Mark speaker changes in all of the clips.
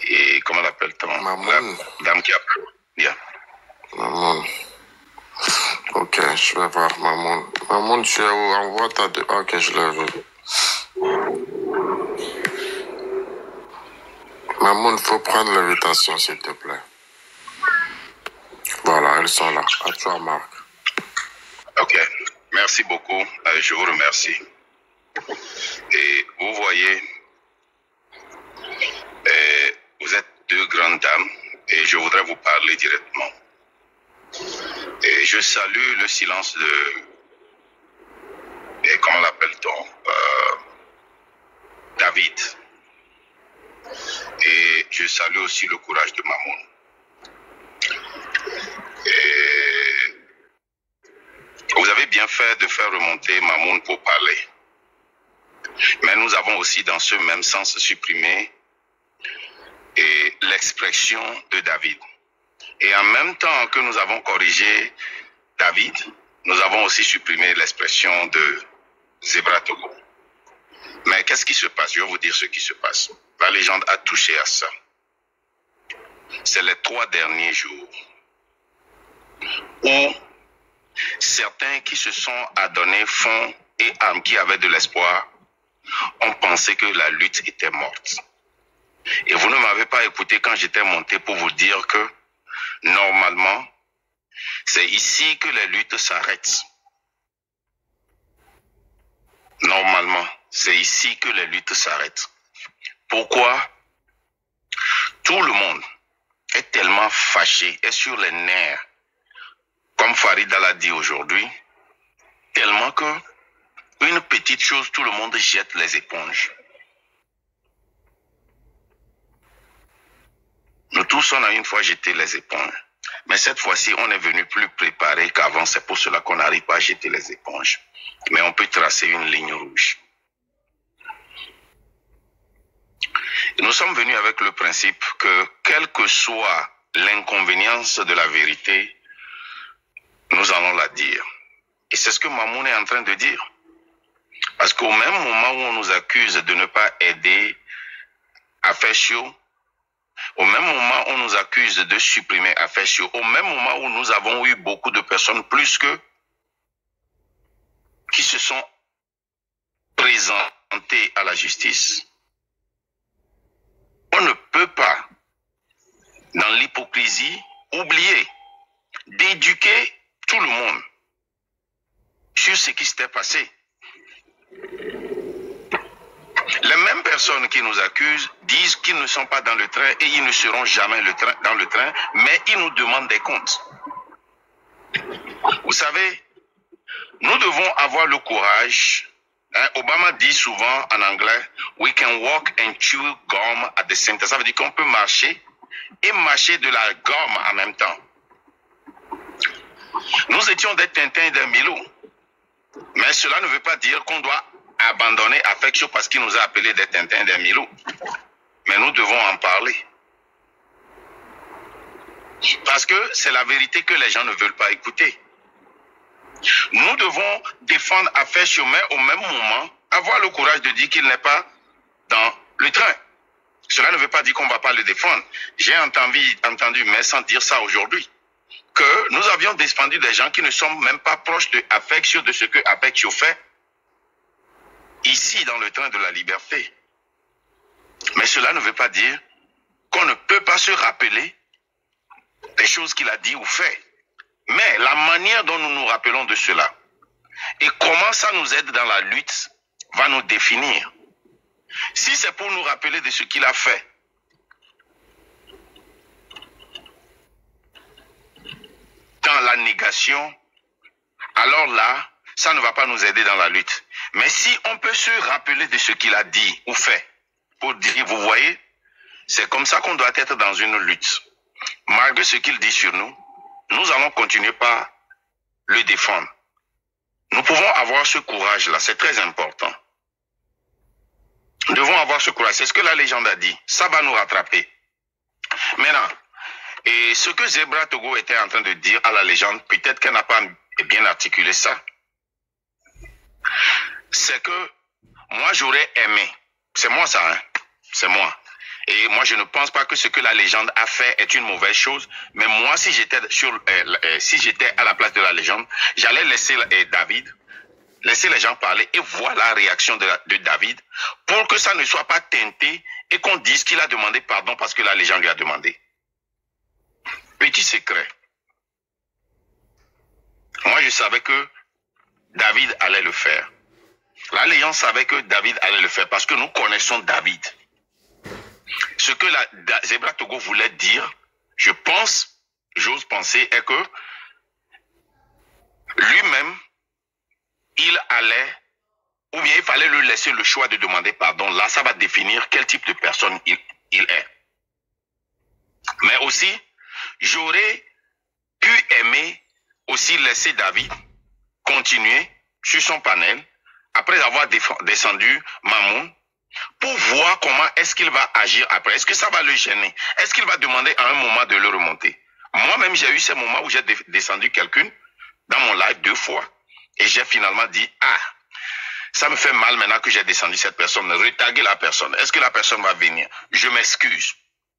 Speaker 1: et comment l'appelle-t-on?
Speaker 2: Mamoun.
Speaker 1: La dame qui a pris. Yeah.
Speaker 2: Mamoun. Ok, je vais voir Mamoun. Mamoun, tu es où? Envoie ta... Ok, je l'ai vu. Mamoun, faut prendre l'invitation, s'il te plaît. Voilà, elles sont là. À toi, Marc.
Speaker 1: Ok, merci beaucoup. Je vous remercie. Et vous voyez, vous êtes deux grandes dames et je voudrais vous parler directement. Et je salue le silence de... Et comment l'appelle-t-on? David. Et je salue aussi le courage de Mamoun. Et vous avez bien fait de faire remonter Mamoun pour parler. Mais nous avons aussi dans ce même sens supprimé l'expression de David. Et en même temps que nous avons corrigé David, nous avons aussi supprimé l'expression de Zebra Togo. Mais qu'est-ce qui se passe? Je vais vous dire ce qui se passe. La légende a touché à ça. C'est les 3 derniers jours où certains qui se sont adonnés fonds et âme, qui avaient de l'espoir, ont pensé que la lutte était morte. Et vous ne m'avez pas écouté quand j'étais monté pour vous dire que normalement, c'est ici que les luttes s'arrêtent. Normalement, c'est ici que les luttes s'arrêtent. Pourquoi? Tout le monde est tellement fâché, est sur les nerfs, comme Farida l'a dit aujourd'hui, tellement que une petite chose, tout le monde jette les éponges. Nous tous, on a une fois jeté les éponges. Mais cette fois-ci, on est venu plus préparé qu'avant. C'est pour cela qu'on n'arrive pas à jeter les éponges. Mais on peut tracer une ligne rouge. Et nous sommes venus avec le principe que, quelle que soit l'inconvénience de la vérité, nous allons la dire. Et c'est ce que Mamoun est en train de dire. Parce qu'au même moment où on nous accuse de ne pas aider Affaires Chiots, au même moment où on nous accuse de supprimer Affaires Chiots, au même moment où nous avons eu beaucoup de personnes plus que qui se sont présentées à la justice, on ne peut pas, dans l'hypocrisie, oublier d'éduquer tout le monde sur ce qui s'était passé. Les mêmes personnes qui nous accusent disent qu'ils ne sont pas dans le train et ils ne seront jamais dans le train, mais ils nous demandent des comptes. Vous savez, nous devons avoir le courage. Obama dit souvent en anglais, we can walk and chew gum at the same time. Ça veut dire qu'on peut marcher et mâcher de la gomme en même temps. Nous étions des Tintins et des Milou. Mais cela ne veut pas dire qu'on doit abandonner Affaires Chiots parce qu'il nous a appelés des Tintins et des Milou. Mais nous devons en parler. Parce que c'est la vérité que les gens ne veulent pas écouter. Nous devons défendre Affaires Chiots, mais au même moment, avoir le courage de dire qu'il n'est pas dans le train. Cela ne veut pas dire qu'on ne va pas le défendre. J'ai entendu, mais sans dire ça aujourd'hui, que nous avions défendu des gens qui ne sont même pas proches de Affaires Chiots, de ce que Affaires Chiots fait ici dans le train de la liberté. Mais cela ne veut pas dire qu'on ne peut pas se rappeler des choses qu'il a dit ou fait. Mais la manière dont nous nous rappelons de cela et comment ça nous aide dans la lutte va nous définir. Si c'est pour nous rappeler de ce qu'il a fait, dans la négation, alors là, ça ne va pas nous aider dans la lutte. Mais si on peut se rappeler de ce qu'il a dit ou fait, pour dire, vous voyez, c'est comme ça qu'on doit être dans une lutte. Malgré ce qu'il dit sur nous, nous allons continuer par le défendre. Nous pouvons avoir ce courage-là, c'est très important. Nous devons avoir ce courage, c'est ce que la légende a dit. Ça va nous rattraper. Maintenant, et ce que Zebra Togo était en train de dire à la légende, peut-être qu'elle n'a pas bien articulé ça, c'est que moi j'aurais aimé, c'est moi ça, hein, c'est moi, Et moi, je ne pense pas que ce que la légende a fait est une mauvaise chose. Mais moi, si j'étais à la place de la légende, j'allais laisser David, laisser les gens parler et voir la réaction de David pour que ça ne soit pas teinté et qu'on dise qu'il a demandé pardon parce que la légende lui a demandé. Petit secret. Moi, je savais que David allait le faire. La légende savait que David allait le faire parce que nous connaissons David. Ce que la Zebra Togo voulait dire, je pense, j'ose penser, est que lui-même, il allait, ou bien il fallait lui laisser le choix de demander pardon. Là, ça va définir quel type de personne il est. Mais aussi, j'aurais pu aimer aussi laisser David continuer sur son panel après avoir descendu Mamoun pour voir comment est-ce qu'il va agir après. Est-ce que ça va le gêner? Est-ce qu'il va demander à un moment de le remonter? Moi-même, j'ai eu ces moments où j'ai descendu quelqu'un dans mon live 2 fois. Et j'ai finalement dit, ah, ça me fait mal maintenant que j'ai descendu cette personne. Retaguer la personne. Est-ce que la personne va venir? Je m'excuse.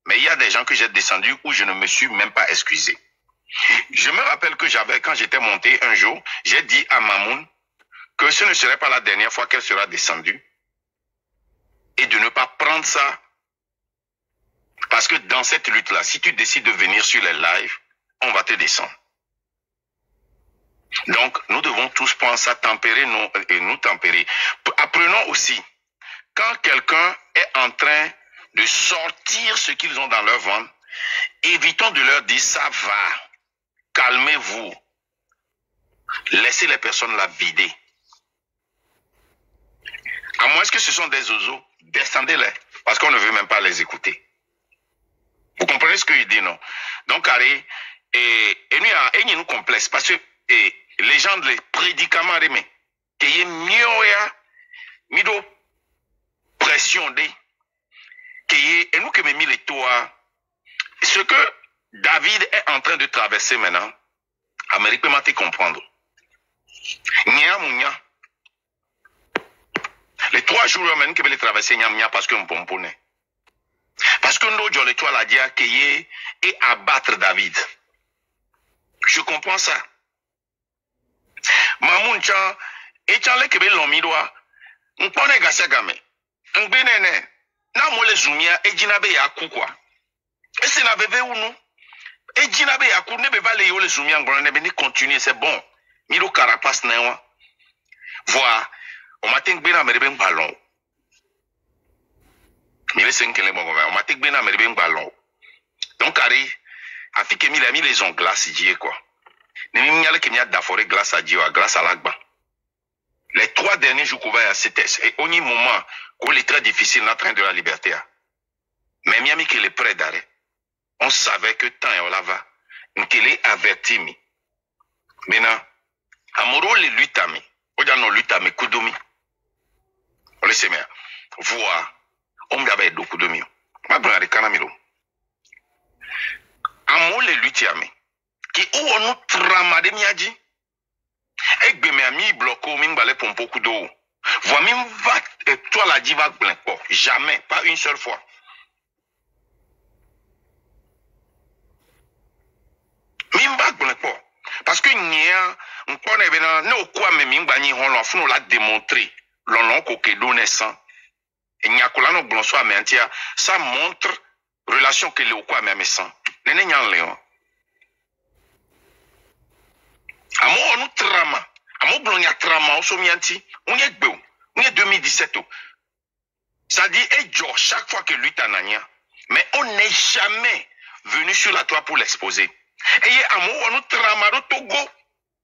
Speaker 1: Mais il y a des gens que j'ai descendus où je ne me suis même pas excusé. Je me rappelle que quand j'étais monté un jour, j'ai dit à Mamoun que ce ne serait pas la dernière fois qu'elle sera descendue. Et de ne pas prendre ça. Parce que dans cette lutte-là, si tu décides de venir sur les lives, on va te descendre. Donc, nous devons tous prendre ça, nous tempérer. Apprenons aussi, quand quelqu'un est en train de sortir ce qu'ils ont dans leur ventre, évitons de leur dire, ça va, calmez-vous. Laissez les personnes la vider. À moins que ce sont des zozos, descendez-les, parce qu'on ne veut même pas les écouter. Vous comprenez ce que je dis, non? Donc, Harry, et nous complexe, parce que les gens, les prédicaments, qu'il y ait mieux, pression, qu'il y ait, et nous qui me mis les toits, ce que David est en train de traverser maintenant, Amérique peut m'en comprendre. Les 3 jours même que je vais traverser parce que je pomponne. Parce que nous, les toits la dit et abattre David. Je comprends ça. Mamoun chan, et chan le kebe lomidoa, mpone gasagame, nbenene, na mole zumia, e jinabe ya kukwa. Et c'est la bébé ou nous? Et jinabe ya kou, ne beva le yo le zumia, nebe ni continuer, c'est bon. Miro carapace newa. Voilà. On m'a dit que je suis un ballon. On m'a dit que je suis un ballon. Donc, Harry, a fait que je mis les ongles glaces, quoi. Je mis les glace à Dieu, grâce à l'agba. Les 3 derniers jours, c'était au moment où il est très difficile dans le train de la liberté. Mais Miami qui est prêt d'arrêt. On savait que temps est là-bas. Qu'il est averti. Maintenant, Amoro les luttami. Odano luttami kudomi. On laisse bien. Voir. On me avait beaucoup de mieux. Ma brave canamiro. Amoro les luttami. Qui ou on nous trama de miaji. Ek be me ami bloco min balé pour beaucoup d'eau. Vois même va toi la diva blanc. Jamais, pas une seule fois. Mimba blanc. Parce que nia on connaît bien no quoi me mimba ni on l'en la démontrer. L'on koke naissant. Et nia kola no blanc soit mentia, ça montre relation que le quoi même sans. Nene nyan léon. Amo on trama. Amo blonya trama o somianti. On y est beau. On est 2017. Ça dit et Joe chaque fois que lui tanania. Mais on n'est jamais venu sur la toile pour l'exposer. Et amo on trama do Togo.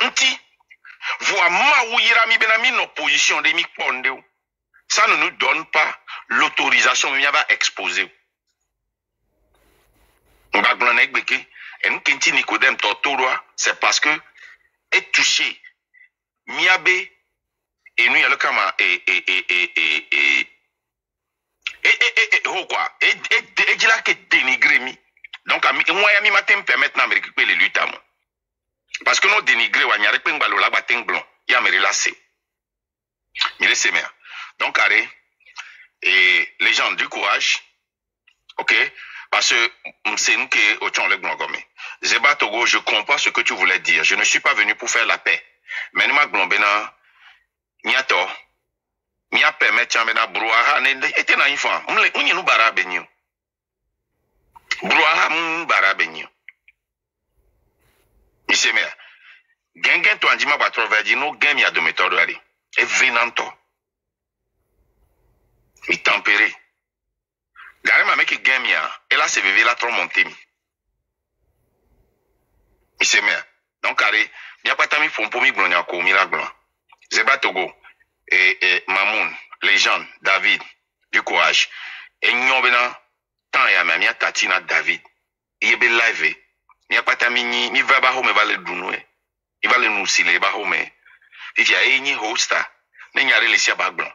Speaker 1: Nti. Voix ma ou yirami benami nos positions de mi ponde. Ça ne nous donne pas l'autorisation de va exposer. On va blonner beke. Et nous kinti Nicodème Tortoroa, c'est parce que est touché. Miabe et nous y a le kama et quoi et dit là que dénigrer mi. Donc moi mi matin me permettre na me récupérer les luttes à moi. Parce que nous dénigrer wa nyare pe ngbalo la bateng blanc. Ya me relaxer. Mi laisse mer. Donc arrêt et les gens du courage. Ok? Parce que c'est nous qui sommes les glongomé. Zeba Togo, je comprends ce que tu voulais dire. Je ne suis pas venu pour faire la paix. Mais nous glombena, niato, nia permettre chambena brouhaha ne était na infant. Unye nous bara benyo. Brouhaha bara benyo. Isemea. Gengen to anjima batroverdi no gen mi adometodo ali. E venanto. Mi tempéré. Gare ma meki gen mi a. Et là c'est bébé la trop monté mi. Isemea. Donc carré, mi pas tami pompo mi glonia ko mi la glon. Zeba Togo et Mamoun, légende, David, du courage. Et nyobena tant ya ma mi tatina David. Yebe live. Mi pas tami ni va ba ho me va le dunoué. Il va le nous s'il est bas mais il y a une hosta n'est pas réalisé à blanc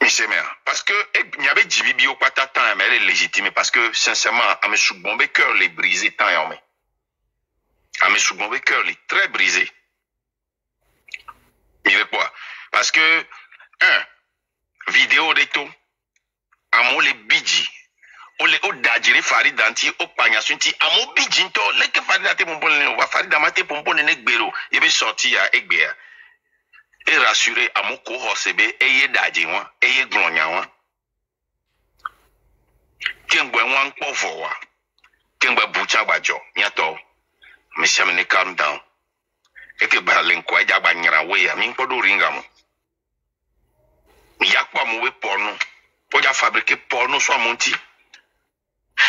Speaker 1: mais c'est bien parce que il y avait Djibi au pas temps mais elle est légitime parce que sincèrement à me sous-bomber cœur les brisé tant et mais à me sous-bomber cœur les très brisé mais quoi parce que vidéo de tout à les bidji ole o dajiri Farida nti o pagnasun ti amo bijinto leke Farida te pompon ne wa Farida mate pompon ne gbero e be sorti ya egbe ya e rassurer amo ko hosebe eye daji won eye glonya won kengbe wan kpofo wa kengbe bucha gbajo nyato me ne calm down e ke ba len ko aja gba nyira we ya mi npodo ringa mo mi yakwa mo we porno o ja fabriquer porno so amonti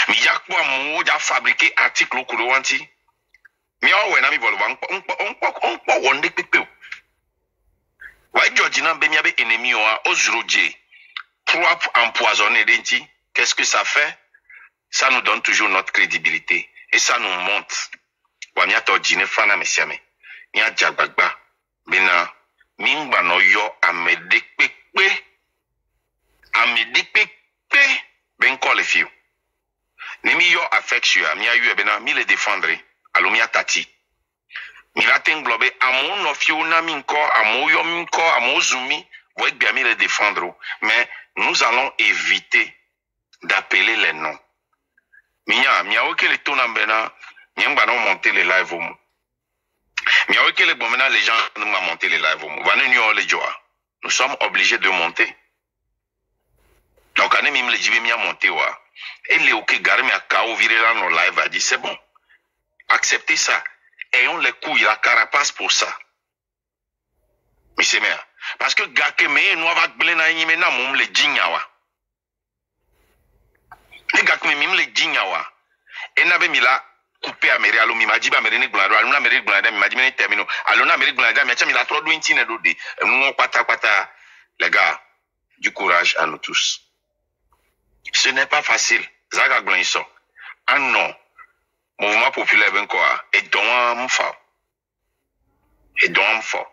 Speaker 1: mi yakwa mo ja fabriquer article ko do wanti mi o we na mi bolo on wonde pepe wa George na be mi abe ennemi o a ozroje trop empoisonné denti qu'est-ce que ça fait? Ça nous donne toujours notre crédibilité et ça nous monte wa mi ato jine fana mesiame ni ajagbagba bina mingba no yo amede pepe ben call if you Nimi yo affection, mi ayu ebena mi le défendre. Alo mi atati. Mi la tenglobe amon no fiu na minko, amo yo minko, amo zumi, voit bien mi le défendre. Mais nous allons éviter d'appeler les noms. Mi a oke le tona bena, nyamba non monter les live au mou. Mi a oke le bomena les gens nous m'a monter les live au mou. Va nous les joie. Nous sommes obligés de monter. Donc ane mi le jibe mi a monter wa. Et les ok gare mi a kao viré là nos live a dit c'est bon. Acceptez ça. Ayons les couilles, la carapace pour ça. Mais c'est bien. Parce que gake me nous va blena y mena mom le jinyawa. Les gake me mim le jinyawa. Et n'avait mis là coupé à Meri alo mi majiba Meri ni glado aluna Meri glado mi majiba ni termino aluna Meri glado mi acha mi la trop douin tine do de nous pata les gars du courage à nous tous. Ce n'est pas facile. Zaga Glanison. Ah non. Mouvement populaire ben quoi. Et donc m'fa. Et donc m'fa.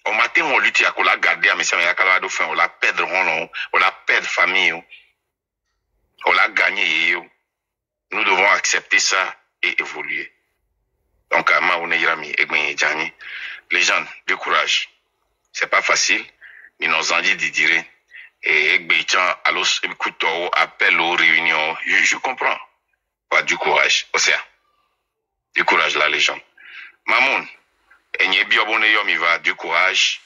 Speaker 1: Au matin on lutte à la garder à mes amis à Calado fin on la perdre on la perdre famille. On la gagner. Nous devons accepter ça et évoluer. Donc à ma on est yami et Djani. Les gens du courage. C'est pas facile. Ils nous ont dit de dire. Et Ekbechan, alors, écoute, appel aux réunions, je comprends. Pas du courage, Océan. Du courage, la légende. Mamoun, et n'y bien bon yom, il va, du courage.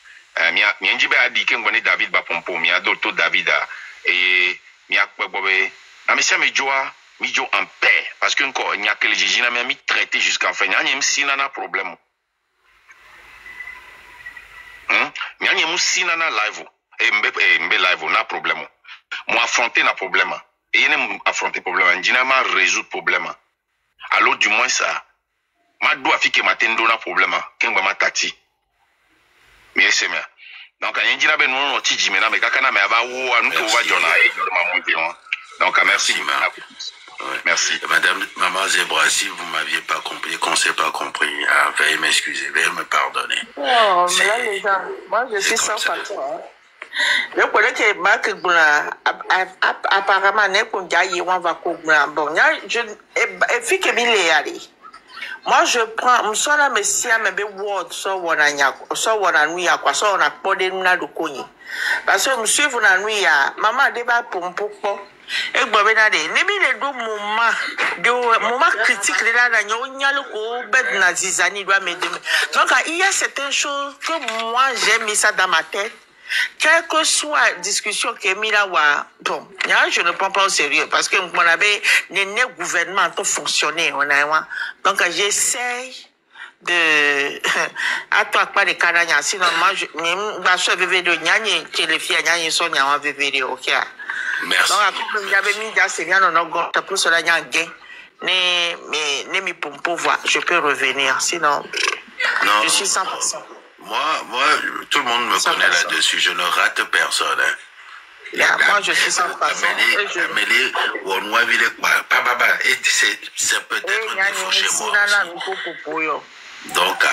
Speaker 1: Mia n'jibe a dit que David ba pompo, mia d'auto David a, et mia quoi bobé. Na mais ça me joie, mi jo en paix. Parce que encore, il n'y a que les jijina, mais mi traité jusqu'en fin. N'y a même si nana problème. N'y a même si nana live. Et mbe live na problème moi affronter na problème et yene affronter problème njina ma résoudre problème alors du moins ça ma do afike matendo na problème kengba matati mais c'est bien donc njina be no ti jime na me kaka na me aba wo anu ko va jona e ma monter donc merci
Speaker 3: Ouais.
Speaker 1: Merci.
Speaker 3: Madame Maman Zebra, si vous m'aviez pas compris, qu'on s'est pas compris, veuillez m'excuser, veuillez me pardonner.
Speaker 4: Non, mais là, les gens, moi je suis sans patron. Le collègue qui est marqué, apparemment, n'est qu'on dit, on va couper. Bon, je, et puis que il est allé. Moi, je prends, m'sona messia mebe word so wana nyako, so wana nuya kwa so wana pode nuna dukonyi. Parce que monsieur vous na nuya, maman débat pompoko. Et bobena de, nebi le do moment critique là na nyonya le ko bet na zizani doit me demain. Donc il y a certaines choses que moi j'ai mis ça dans ma tête. Quelle que soit la discussion qui est mise là, bon, je ne prends pas au sérieux parce que mon avait le gouvernement tout fonctionner, donc j'essaye de à toi pas de cananya sinon moi je vais faire vidéo nyani que les filles nyani sont nyani vidéo ok.
Speaker 3: Merci.
Speaker 4: Donc après il y avait mis dans ces nyani on a gagné pour cela nyani ne mi pour pouvoir je peux revenir sinon
Speaker 3: non.
Speaker 4: Je suis 100%.
Speaker 3: Moi, tout le monde me connaît là-dessus. Je ne rate personne. Hein.
Speaker 4: Moi, je suis sans façon.
Speaker 3: Amélie, c'est peut-être un défaut chez moi. Donc,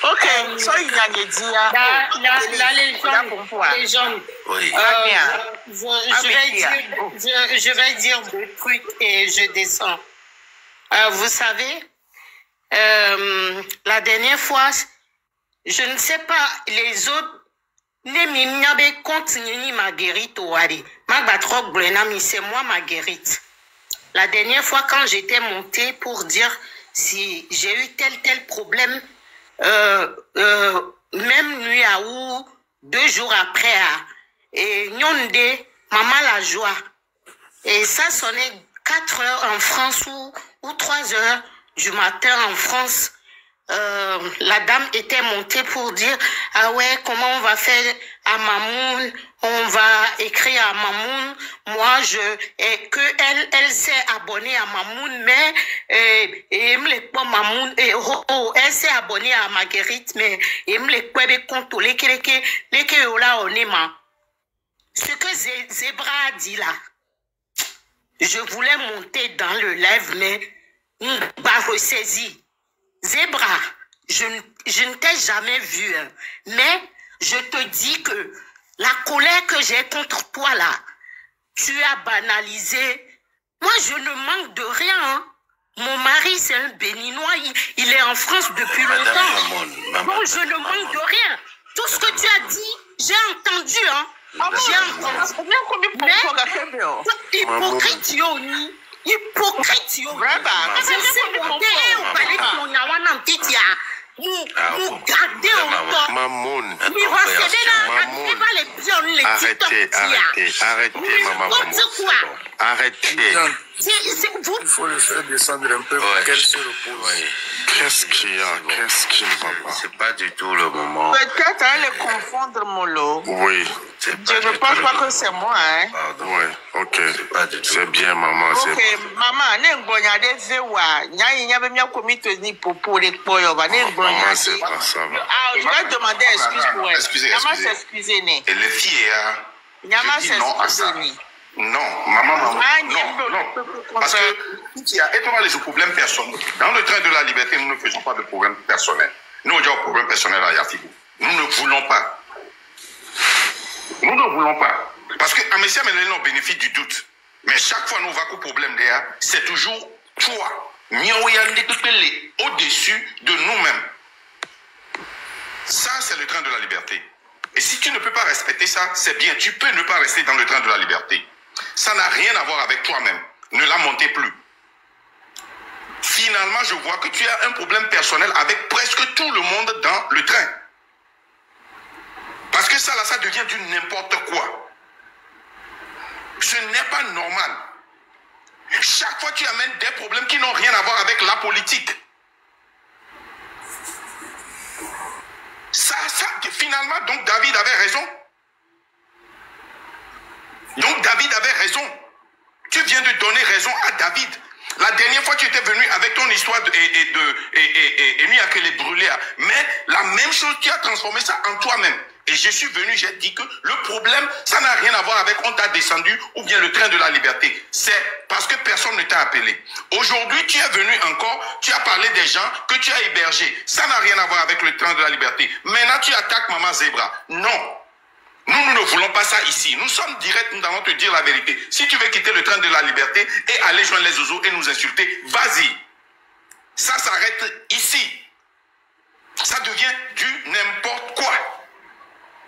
Speaker 4: ok, so il y a des dias.
Speaker 5: Les jeunes.
Speaker 3: Oui.
Speaker 5: Je vais dire deux trucs et je descends. Vous savez, la dernière fois, je ne sais pas, les autres, c'est moi Marguerite. La dernière fois, quand j'étais montée pour dire si j'ai eu tel problème, même nuit à ou 2 jours après, et Nyonde, maman la joie. Et ça sonnait 4 heures en France ou 3 heures du matin en France. La dame était montée pour dire ah ouais, comment on va faire à Mamoun, on va écrire à Mamoun. Moi et que elle s'est abonnée à Mamoun, mais elle s'est abonnée à Marguerite, mais ce que Zebra a dit là, je voulais monter dans le live, mais pas ressaisi. Zebra, je ne t'ai jamais vu, hein, mais je te dis que la colère que j'ai contre toi là, tu as banalisé. Moi, je ne manque de rien. Hein. Mon mari, c'est un Béninois, il est en France depuis longtemps. Bon, je ne manque de rien. Tout ce que tu as dit, j'ai entendu. Hein. J'ai entendu. Mais, hypocrite, Yoni. Hypocrite, yo.
Speaker 2: Mamoun. Arrêtez.
Speaker 6: Il faut le faire descendre un peu pour qu'elle se repose.
Speaker 2: Qu'est-ce qu'il y a? Qu'est-ce qui ne va pas?
Speaker 3: C'est pas du tout le moment.
Speaker 4: Peut-être à le confondre, Molo.
Speaker 2: Oui.
Speaker 4: Je ne pense pas que c'est moi, hein.
Speaker 2: Oui, ok. C'est bien, maman.
Speaker 4: Ok, maman, n'engbonya zewa. Nya bemia komite ni popo le koyo ba n'engbonya.
Speaker 2: Maman, c'est pas ça.
Speaker 4: Ah, je vais demander excuse pour elle.
Speaker 1: Excusez.
Speaker 4: Maman s'excuser né.
Speaker 1: Et les filles,
Speaker 4: Maman s'excuser né.
Speaker 1: Non, maman, non. Parce que il y a énormément de problèmes personnels. Dans le train de la liberté, nous ne faisons pas de problèmes personnels. Nous, on a un problème personnel à Yafibou. Nous ne voulons pas. Nous ne voulons pas. Parce que Amécia Mélénon bénéficie du doute. Mais chaque fois, nous avons un problème derrière, c'est toujours toi. Au-dessus de nous-mêmes. Ça, c'est le train de la liberté. Et si tu ne peux pas respecter ça, c'est bien. Tu peux ne pas rester dans le train de la liberté. Ça n'a rien à voir avec toi-même. Ne la montez plus. Finalement, je vois que tu as un problème personnel avec presque tout le monde dans le train. Parce que ça, là, ça devient du n'importe quoi. Ce n'est pas normal. Chaque fois, tu amènes des problèmes qui n'ont rien à voir avec la politique. Finalement, donc David avait raison. Donc David avait raison. Tu viens de donner raison à David. La dernière fois, tu étais venu avec ton histoire et lui a que les brûlés. Mais la même chose, tu as transformé ça en toi-même. Et je suis venu, j'ai dit que le problème, ça n'a rien à voir avec on t'a descendu ou bien le train de la liberté. C'est parce que personne ne t'a appelé. Aujourd'hui, tu es venu encore, tu as parlé des gens que tu as hébergés. Ça n'a rien à voir avec le train de la liberté. Maintenant, tu attaques Maman Zebra. Non. Nous ne voulons pas ça ici. Nous sommes directs, nous allons te dire la vérité. Si tu veux quitter le train de la liberté et aller joindre les oiseaux et nous insulter, vas-y. Ça s'arrête ici. Ça devient du n'importe quoi.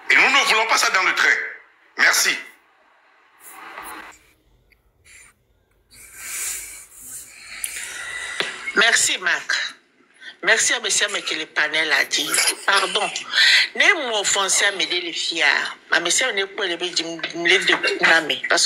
Speaker 1: Et nous ne voulons pas ça dans le train. Merci.
Speaker 4: Merci, Marc. Merci à monsieur que le panel a dit. Pardon. Ne m'offensez à m'aider les filles. Ma monsieur n'est pas le de parce